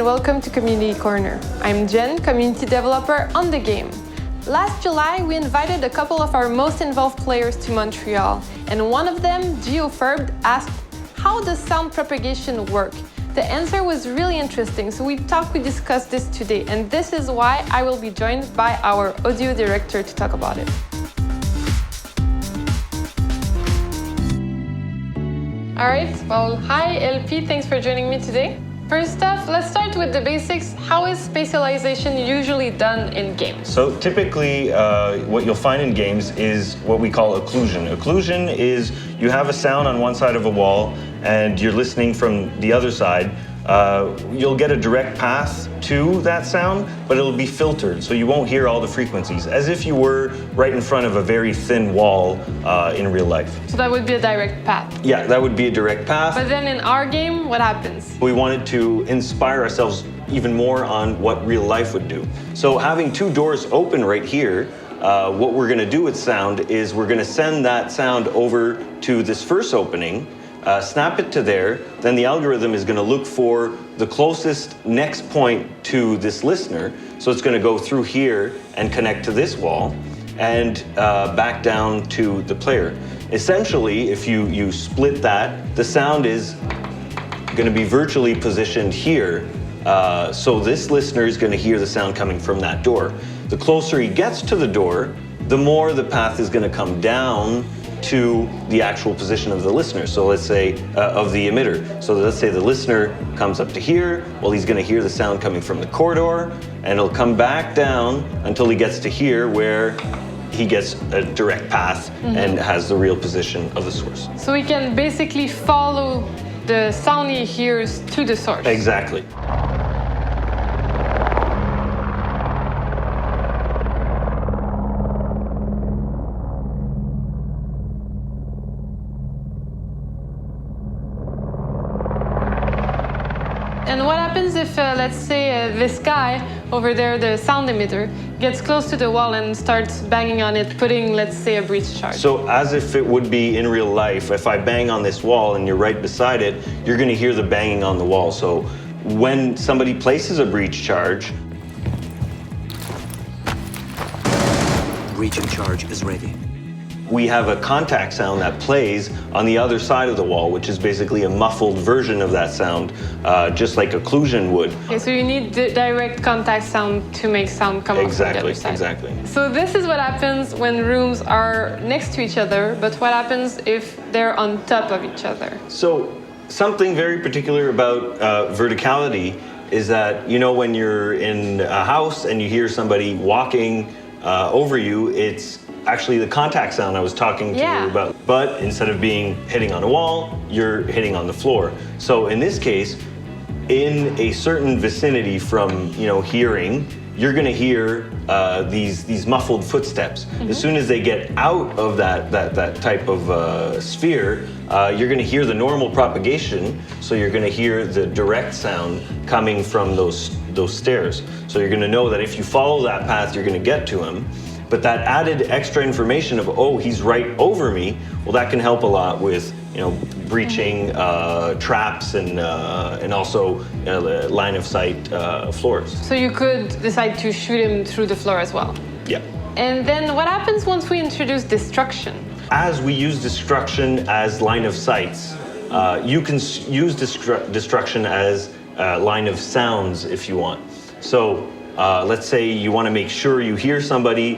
and welcome to Community Corner. I'm Jen, community developer on the game. Last July, we invited a couple of our most involved players to Montreal, and one of them, GeoFurb, asked, how does sound propagation work? The answer was really interesting, so we discussed this today, and this is why I will be joined by our audio director to talk about it. All right, well, hi LP, thanks for joining me today. First off, let's start with the basics. How is spatialization usually done in games? So typically, what you'll find in games is what we call occlusion. Occlusion is you have a sound on one side of a wall and you're listening from the other side. You'll get a direct path to that sound, but it'll be filtered, so you won't hear all the frequencies, as if you were right in front of a very thin wall in real life. So that would be a direct path? Yeah, that would be a direct path. But then in our game, what happens? We wanted to inspire ourselves even more on what real life would do. So having two doors open right here, what we're gonna do with sound is we're gonna send that sound over to this first opening, snap it to there, then the algorithm is going to look for the closest next point to this listener. So it's going to go through here and connect to this wall and back down to the player. Essentially, if you split that, the sound is going to be virtually positioned here. So this listener is going to hear the sound coming from that door. The closer he gets to the door, the more the path is going to come down to the actual position of the listener. So let's say, of the emitter. So let's say the listener comes up to here, well, he's gonna hear the sound coming from the corridor, and it'll come back down until he gets to here where he gets a direct path and has the real position of the source. So we can basically follow the sound he hears to the source. Exactly. And what happens if, let's say, this guy over there, the sound emitter, gets close to the wall and starts banging on it, putting, let's say, a breach charge? So as if it would be in real life, if I bang on this wall and you're right beside it, you're going to hear the banging on the wall. So when somebody places a breach charge, breaching charge is ready. We have a contact sound that plays on the other side of the wall, which is basically a muffled version of that sound, just like occlusion would. Okay, so you need the direct contact sound to make sound come up from the other side. Exactly. So this is what happens when rooms are next to each other, but what happens if they're on top of each other? So something very particular about verticality is that, you know, when you're in a house and you hear somebody walking over you, it's actually the contact sound I was talking to you about. But instead of hitting on a wall, you're hitting on the floor. So in this case, in a certain vicinity from, you know, hearing, you're going to hear these muffled footsteps. As soon as they get out of that type of sphere, you're going to hear the normal propagation. So you're going to hear the direct sound coming from those stairs. So you're going to know that if you follow that path, you're going to get to him. But that added extra information of, oh, he's right over me, well, that can help a lot with, you know, breaching traps and also line of sight floors. So you could decide to shoot him through the floor as well. Yeah. And then what happens once we introduce destruction? As we use destruction as line of sights, you can use destruction as line of sounds if you want. So let's say you want to make sure you hear somebody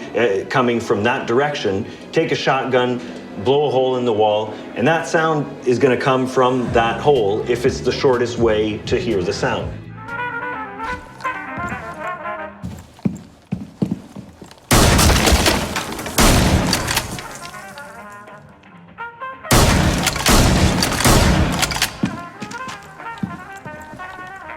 coming from that direction, take a shotgun, blow a hole in the wall, and that sound is going to come from that hole if it's the shortest way to hear the sound.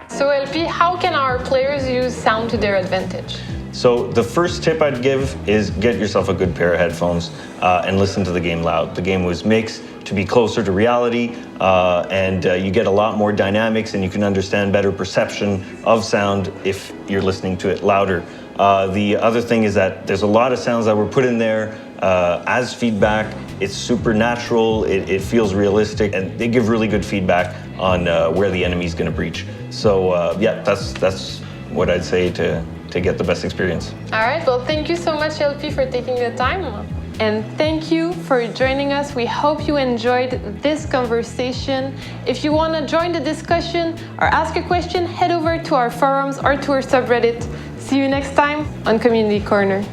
So LP, how can our players use sound to their advantage? So the first tip I'd give is get yourself a good pair of headphones and listen to the game loud. The game was mixed to be closer to reality, and you get a lot more dynamics and you can understand better perception of sound if you're listening to it louder. The other thing is that there's a lot of sounds that were put in there as feedback. It's super natural, it feels realistic, and they give really good feedback on where the enemy's gonna breach. So yeah, that's what I'd say to get the best experience. All right, well, thank you so much, LP, for taking the time. And thank you for joining us. We hope you enjoyed this conversation. If you want to join the discussion or ask a question, head over to our forums or to our subreddit. See you next time on Community Corner.